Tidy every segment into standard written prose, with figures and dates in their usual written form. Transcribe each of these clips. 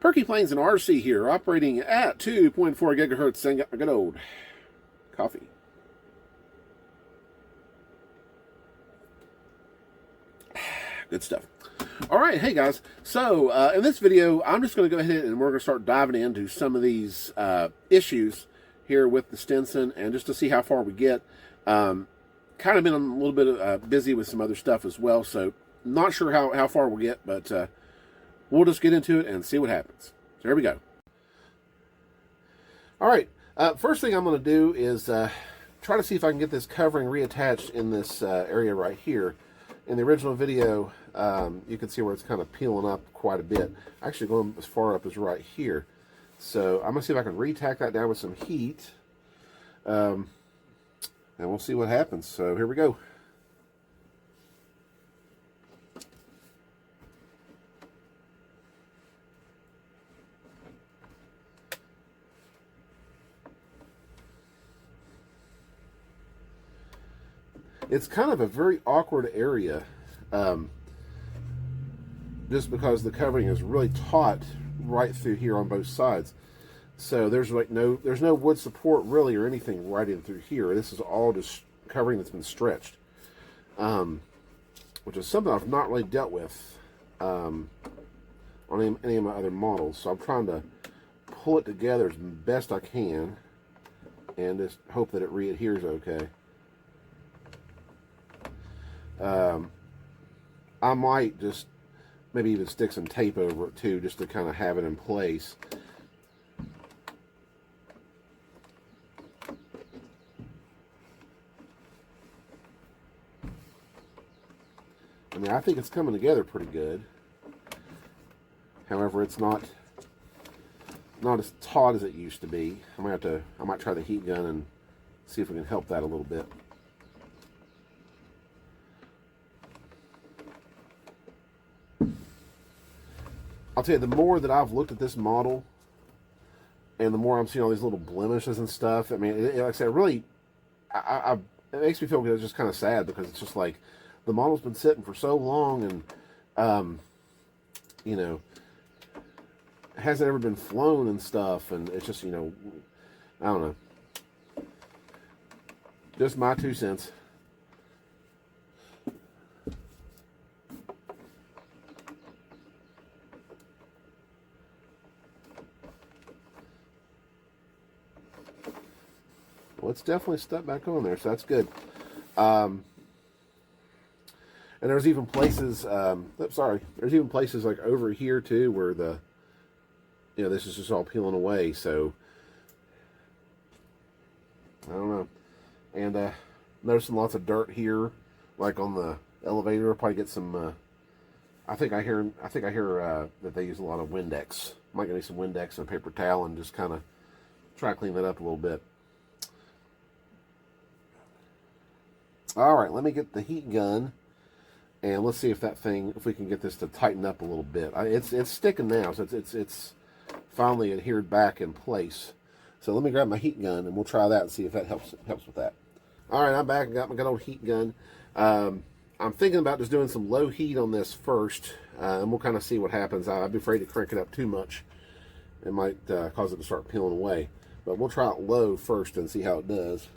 PerkyPlanes and RC here, operating at 2.4 gigahertz, and got my good old coffee. Good stuff. All right, hey guys. So in this video, I'm just going to go ahead and we're going to start diving into some of these issues here with the Stinson, and just to see how far we get. Kind of been a little bit busy with some other stuff as well, so not sure how far we'll get, but we'll just get into it and see what happens. So here we go. All right, first thing I'm going to do is try to see if I can get this covering reattached in this area right here. In the original video, you can see where it's kind of peeling up quite a bit. Actually, going as far up as right here. So I'm going to see if I can re-tack that down with some heat. And we'll see what happens. So here we go. It's kind of a very awkward area, just because the covering is really taut right through here on both sides. So there's like no wood support really or anything right in through here. This is all just covering that's been stretched, which is something I've not really dealt with on any of my other models. So I'm trying to pull it together as best I can and just hope that it re-adheres okay. I might just maybe even stick some tape over it too, just to kind of have it in place. I mean, I think it's coming together pretty good. However, it's not as taut as it used to be. I might try the heat gun and see if we can help that a little bit. I'll tell you, the more that I've looked at this model, and the more I'm seeing all these little blemishes and stuff, I mean, like I said, really, it makes me feel good. It's just kind of sad, because it's just like, the model's been sitting for so long, and, you know, it hasn't ever been flown and stuff, and it's just, you know, I don't know. Just my 2 cents. Well, it's definitely stuck back on there, so that's good. And there's even places, there's even places like over here too, where you know, this is just all peeling away. So I don't know. And noticing lots of dirt here, like on the elevator. I'll probably get some. I think I hear that they use a lot of Windex. Might get me some Windex and a paper towel and just kind of try to clean that up a little bit. All right, let me get the heat gun, and let's see if we can get this to tighten up a little bit. It's sticking now, so it's finally adhered back in place. So let me grab my heat gun, and we'll try that and see if that helps with that. All right, I'm back and got my good old heat gun. I'm thinking about just doing some low heat on this first, and we'll kind of see what happens. I'd be afraid to crank it up too much. It might cause it to start peeling away. But we'll try it low first and see how it does.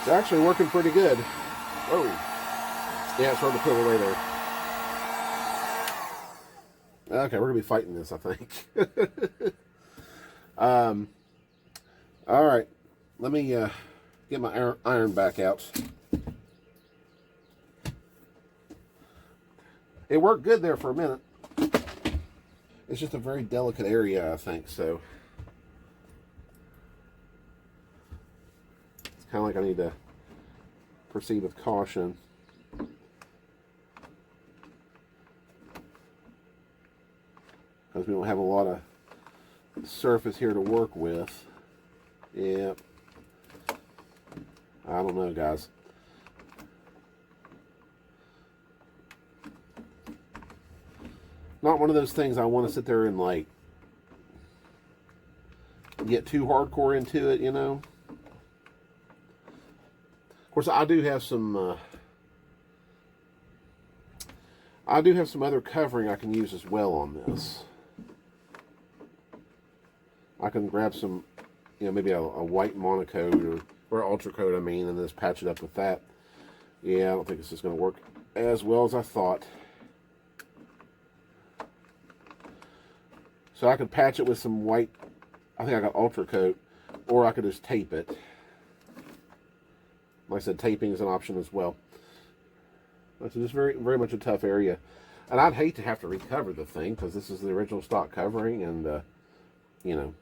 It's actually working pretty good. Oh, yeah, it's starting to peel away there. Okay, we're gonna be fighting this, I think. All right, let me get my iron back out. It worked good there for a minute. It's just a very delicate area, I think, so kind of like I need to proceed with caution. because we don't have a lot of surface here to work with. Yeah. I don't know, guys. Not one of those things I want to sit there and like get too hardcore into it, you know. Of course, I do have some other covering I can use as well on this. I can grab some, you know, maybe a white monocoat or ultra coat, I mean, and just patch it up with that. Yeah, I don't think this is going to work as well as I thought. So I could patch it with some white, I think I got ultra coat, or I could just tape it. Like I said, taping is an option as well. It's just very, very much a tough area. And I'd hate to have to recover the thing, because this is the original stock covering, and, you know,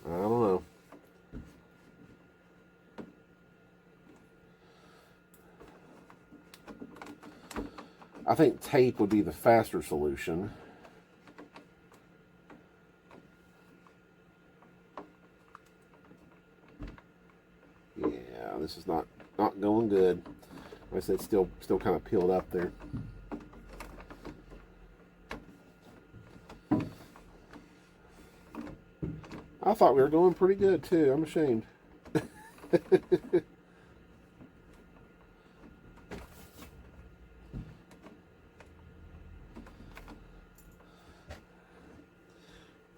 I don't know. I think tape would be the faster solution. Yeah, this is not going good. Like I said, it's still kind of peeled up there. I thought we were going pretty good too. I'm ashamed.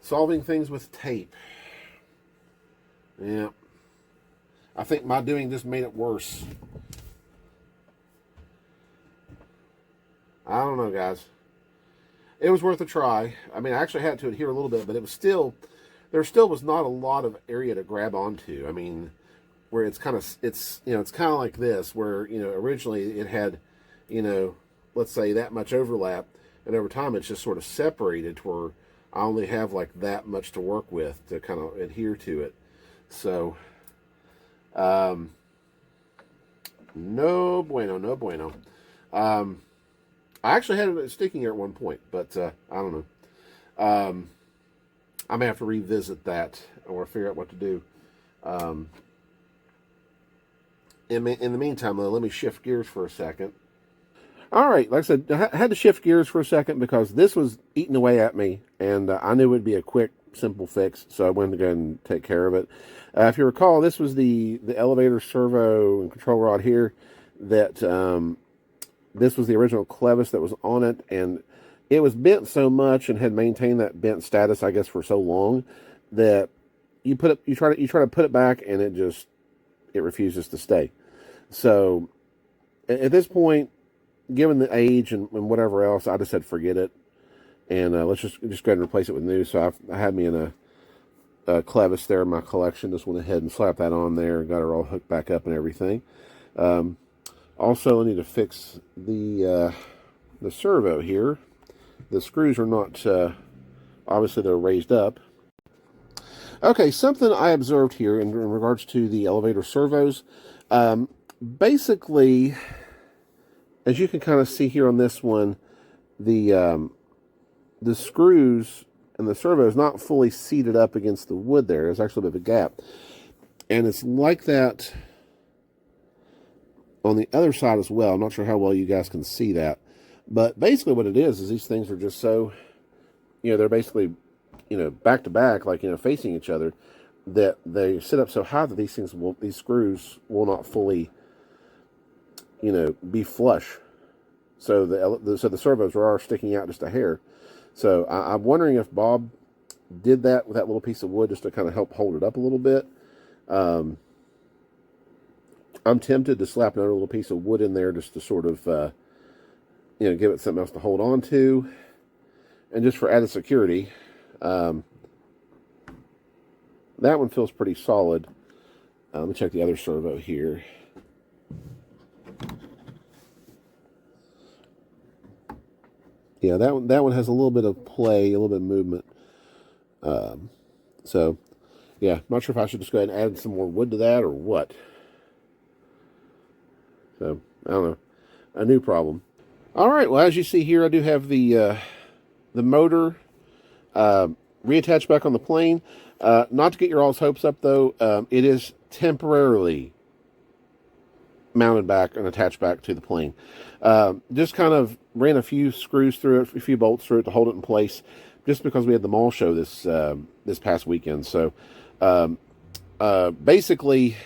Solving things with tape. Yeah. I think my doing just made it worse. I don't know, guys. It was worth a try. I mean, I actually had to adhere a little bit, but it was still, there still was not a lot of area to grab onto. I mean, where it's kind of, you know, it's kind of like this, where, you know, originally it had, you know, let's say that much overlap, and over time it's just sort of separated to where I only have like that much to work with to kind of adhere to it. So, no bueno, no bueno. I actually had it sticking here at one point, but I don't know. I may have to revisit that or figure out what to do. In the meantime, though, let me shift gears for a second. All right, like I said, I had to shift gears for a second because this was eating away at me, and I knew it would be a quick, simple fix, so I went to go and take care of it. If you recall, this was the elevator servo and control rod here that this was the original clevis that was on it, and it was bent so much and had maintained that bent status, I guess, for so long that you try to put it back, and it refuses to stay. So at this point, given the age and whatever else, I just said forget it, and let's just go ahead and replace it with new. So I had me in a clevis there in my collection. Just went ahead and slapped that on there, got her all hooked back up and everything. Also, I need to fix the servo here. The screws are not, obviously they're raised up. Okay, something I observed here in regards to the elevator servos. Basically, as you can kind of see here on this one, the screws and the servo is not fully seated up against the wood there. There's actually a bit of a gap. And it's like that on the other side as well. I'm not sure how well you guys can see that. But basically what it is these things are just so, you know, they're basically, you know, back to back, like, you know, facing each other, that they sit up so high that these screws will not fully, you know, be flush. So the servos are sticking out just a hair. So I'm wondering if Bob did that with that little piece of wood just to kind of help hold it up a little bit. I'm tempted to slap another little piece of wood in there just to sort of, you know, give it something else to hold on to. And just for added security, that one feels pretty solid. Let me check the other servo here. Yeah, that one has a little bit of play, a little bit of movement. So, yeah, I'm not sure if I should just go ahead and add some more wood to that or what. So, I don't know. A new problem. All right, well, as you see here, I do have the the motor reattached back on the plane. Not to get your all's hopes up, though, it is temporarily mounted back and attached back to the plane. Just kind of ran a few screws through it, a few bolts through it to hold it in place, just because we had the mall show this past weekend. So basically,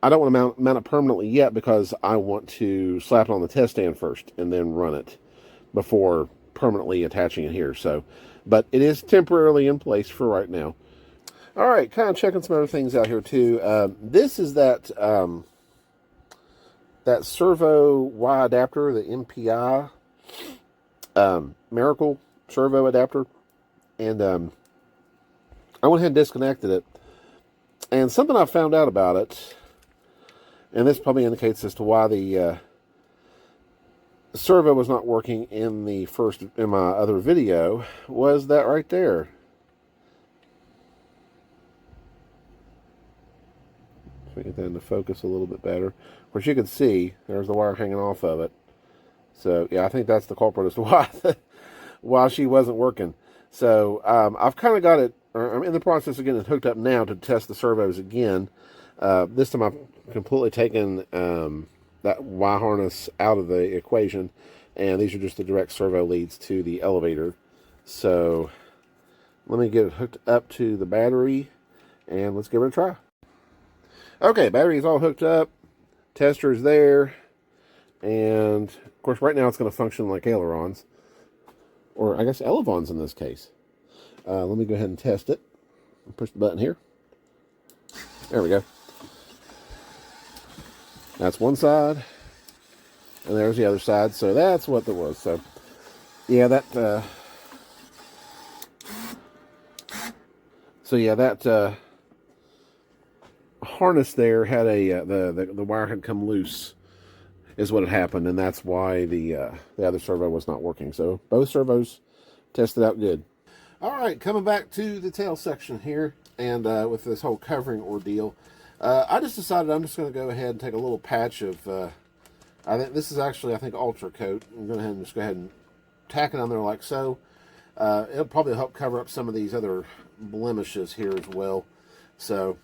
I don't want to mount it permanently yet because I want to slap it on the test stand first and then run it before permanently attaching it here. So, but it is temporarily in place for right now. All right, kind of checking some other things out here too. This is that that servo Y adapter, the MPI Miracle servo adapter, and I went ahead and disconnected it. And something I found out about it, and this probably indicates as to why the servo was not working in my other video, was that right there. Let me get that into focus a little bit better. Of course, you can see there's the wire hanging off of it. So yeah, I think that's the culprit as to why she wasn't working. So I've kind of got it, or I'm in the process of getting it hooked up now to test the servos again. This time I've completely taken that Y harness out of the equation, and these are just the direct servo leads to the elevator. So let me get it hooked up to the battery, and let's give it a try. Okay, battery is all hooked up, tester's there, and of course right now it's going to function like ailerons, or I guess elevons in this case. Let me go ahead and test it. Push the button here. There we go. That's one side, and there's the other side. So that's what there was. So yeah, that harness there had the wire had come loose, is what had happened, and that's why the other servo was not working. So both servos tested out good. All right, coming back to the tail section here, and with this whole covering ordeal, I just decided I'm just going to go ahead and take a little patch of, I think this is actually, Ultra Coat. I'm going to go ahead and tack it on there like so. It'll probably help cover up some of these other blemishes here as well. So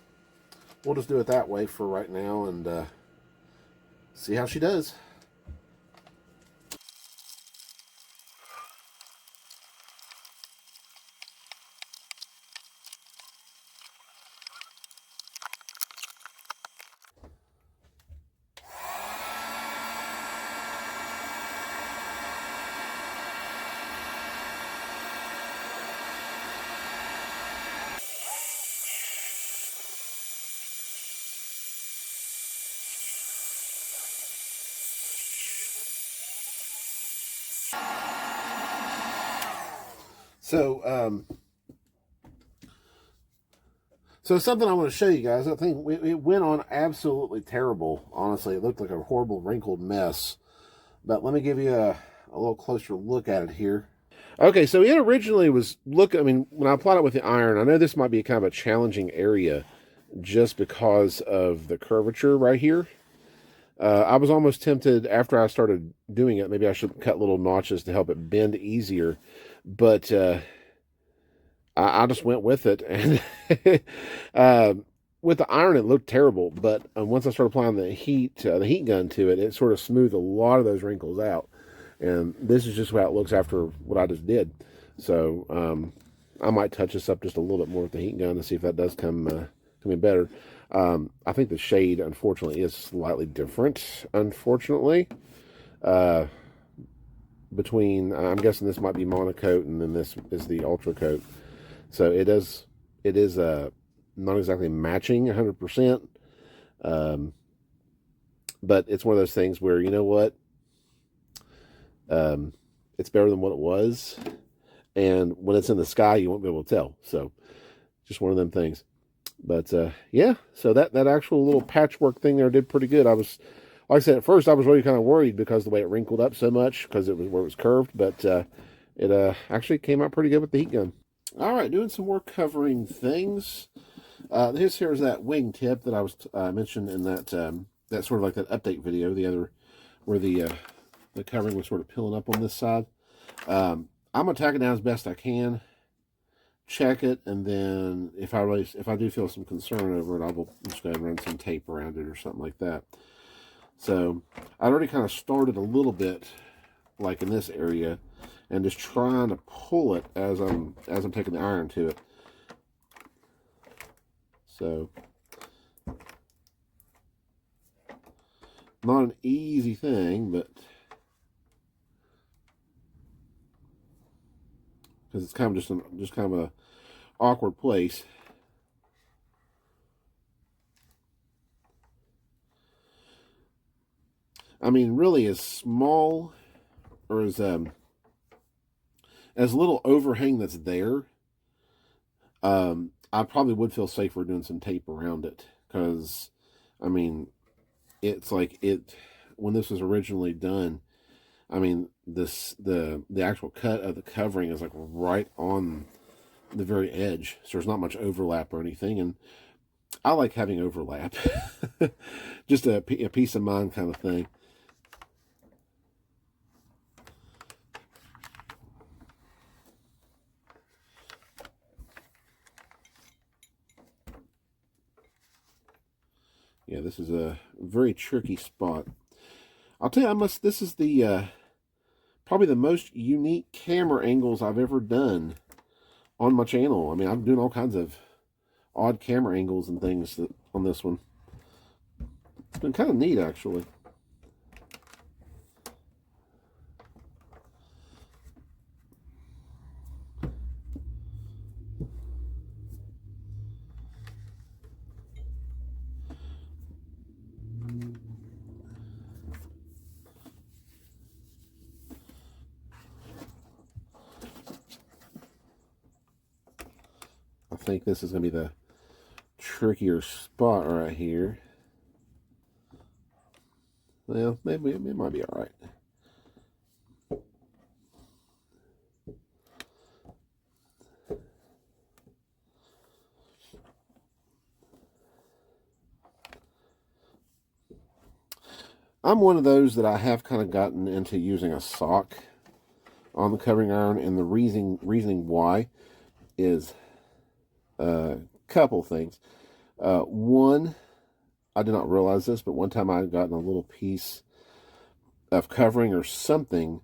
we'll just do it that way for right now, and see how she does. So something I want to show you guys. I think it went on absolutely terrible. Honestly, it looked like a horrible wrinkled mess. But let me give you a little closer look at it here. Okay, so it originally was when I applied it with the iron, I know this might be kind of a challenging area just because of the curvature right here. I was almost tempted after I started doing it, maybe I should cut little notches to help it bend easier. But I just went with it, and with the iron it looked terrible. But once I started applying the heat gun to it, it sort of smoothed a lot of those wrinkles out. And this is just how it looks after what I just did. So I might touch this up just a little bit more with the heat gun to see if that does come in better. I think the shade, unfortunately, is slightly different. Unfortunately, between I'm guessing this might be monocoat, and then this is the ultra coat. So it is not exactly matching 100%. But it's one of those things where, you know what, it's better than what it was, and when it's in the sky you won't be able to tell. So just one of them things. But yeah, so that actual little patchwork thing there did pretty good. I was, like I said, at first I was really kind of worried because the way it wrinkled up so much because it was where it was curved, but it actually came out pretty good with the heat gun. All right, doing some more covering things. Here's that wingtip that I was mentioned in that that sort of like that update video, the other where the covering was sort of peeling up on this side. I I'm gonna tack it down as best I can, check it, and then if I do feel some concern over it, I will just go ahead and run some tape around it or something like that. So I already kind of started a little bit, like in this area, and just trying to pull it as I'm taking the iron to it. So not an easy thing, but because it's kind of just kind of a awkward place. I mean, really, as small or as little overhang that's there, I probably would feel safer doing some tape around it, because I mean, it's like when this was originally done, I mean, the actual cut of the covering is like right on the very edge, so there's not much overlap or anything, and I like having overlap. Just a peace of mind kind of thing. Yeah, this is a very tricky spot. I'll tell you, this is the probably the most unique camera angles I've ever done on my channel. I mean, I'm doing all kinds of odd camera angles and things on this one. It's been kind of neat, actually. I think this is going to be the trickier spot right here. Well, maybe it might be all right. I'm one of those that I have kind of gotten into using a sock on the covering iron, and the reasoning why is a couple things. One, I did not realize this, but one time I had gotten a little piece of covering or something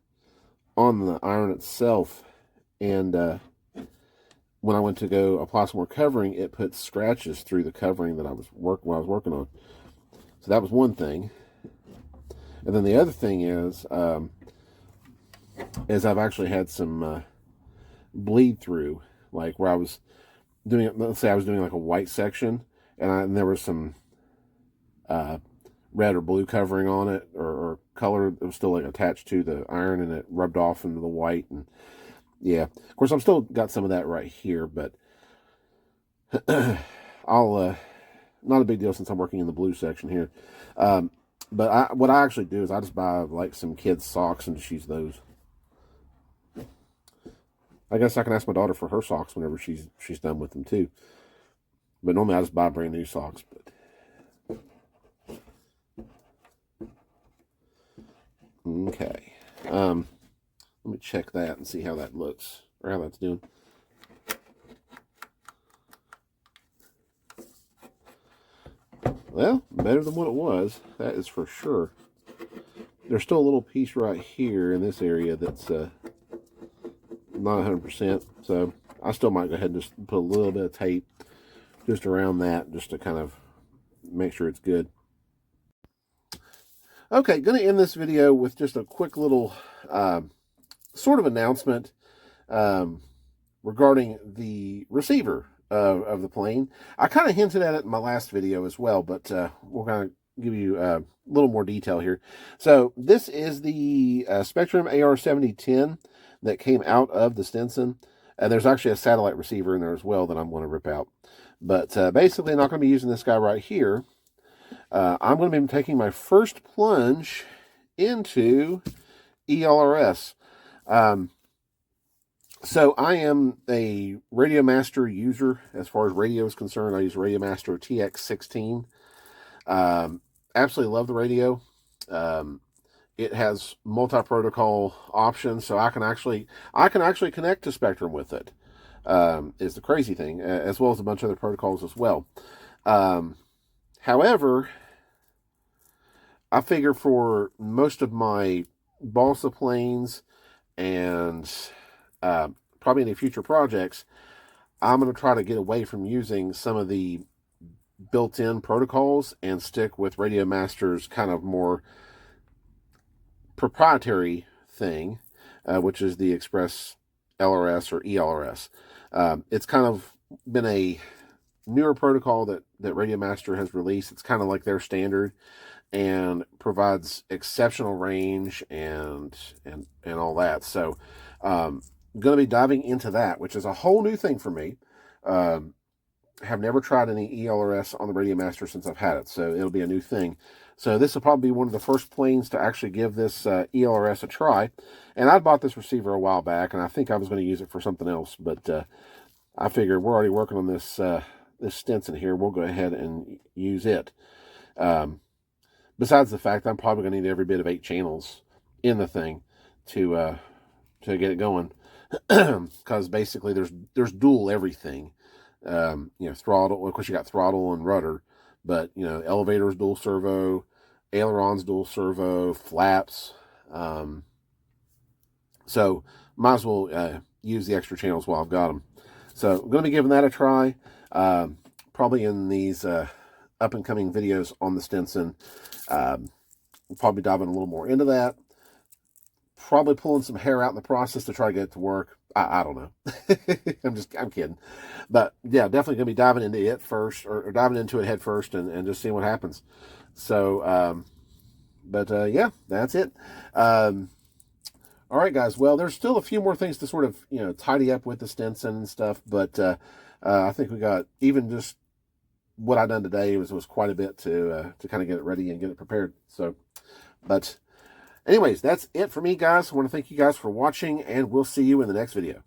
on the iron itself, and when I went to go apply some more covering, it put scratches through the covering that I was working on. So that was one thing. And then the other thing is I've actually had some bleed through, like where I was doing, let's say I was doing like a white section, and there was some red or blue covering on it, or color that was still like attached to the iron, and it rubbed off into the white. And yeah, of course I'm still got some of that right here, but I'll not a big deal since I'm working in the blue section here. But what I actually do is I just buy like some kids' socks and just use those. I guess I can ask my daughter for her socks whenever she's done with them too. But normally I just buy brand new socks. But okay, let me check that and see how that looks, or how that's doing. Well, better than what it was, that is for sure. There's still a little piece right here in this area that's not 100%, so I still might go ahead and just put a little bit of tape just around that, just to kind of make sure it's good. Okay, going to end this video with just a quick little sort of announcement regarding the receiver of the plane. I kind of hinted at it in my last video as well, but we're going to give you a little more detail here. So this is the Spectrum AR-7010 that came out of the Stinson. There's actually a satellite receiver in there as well that I'm going to rip out. But basically, I'm not going to be using this guy right here. I'm going to be taking my first plunge into ELRS. So I am a Radiomaster user as far as radio is concerned. I use Radiomaster Tx16. Absolutely love the radio. it has multi-protocol options, so I can actually connect to Spectrum with it. Is the crazy thing, as well as a bunch of other protocols as well. However, I figure for most of my balsa planes and probably any future projects, I'm going to try to get away from using some of the built-in protocols and stick with Radiomaster's kind of more proprietary thing, which is the Express LRS or ELRS. It's kind of been a newer protocol that Radiomaster has released. It's kind of like their standard and provides exceptional range and all that. So I'm going to be diving into that, which is a whole new thing for me. Have never tried any ELRS on the Radiomaster since I've had it, so it'll be a new thing. So this will probably be one of the first planes to actually give this ELRS a try. And I bought this receiver a while back, and I think I was going to use it for something else, but I figured we're already working on this this Stinson here. We'll go ahead and use it. Besides the fact I'm probably going to need every bit of 8 channels in the thing to get it going, because basically there's dual everything. You know, throttle. Of course, you got throttle and rudder, but you know, elevators dual servo, ailerons dual servo, flaps. So might as well use the extra channels while I've got them. So I'm going to be giving that a try. Probably in these up and coming videos on the Stinson. We'll probably diving a little more into that. Probably pulling some hair out in the process to try to get it to work. I don't know. I'm kidding. But yeah, definitely going to be diving into it first, or diving into it head first and just seeing what happens. So, yeah, that's it. All right, guys. Well, there's still a few more things to sort of, you know, tidy up with the Stinson and stuff. But I think we got, even just what I done today was quite a bit to kind of get it ready and get it prepared. So, but anyways, that's it for me, guys. I want to thank you guys for watching, and we'll see you in the next video.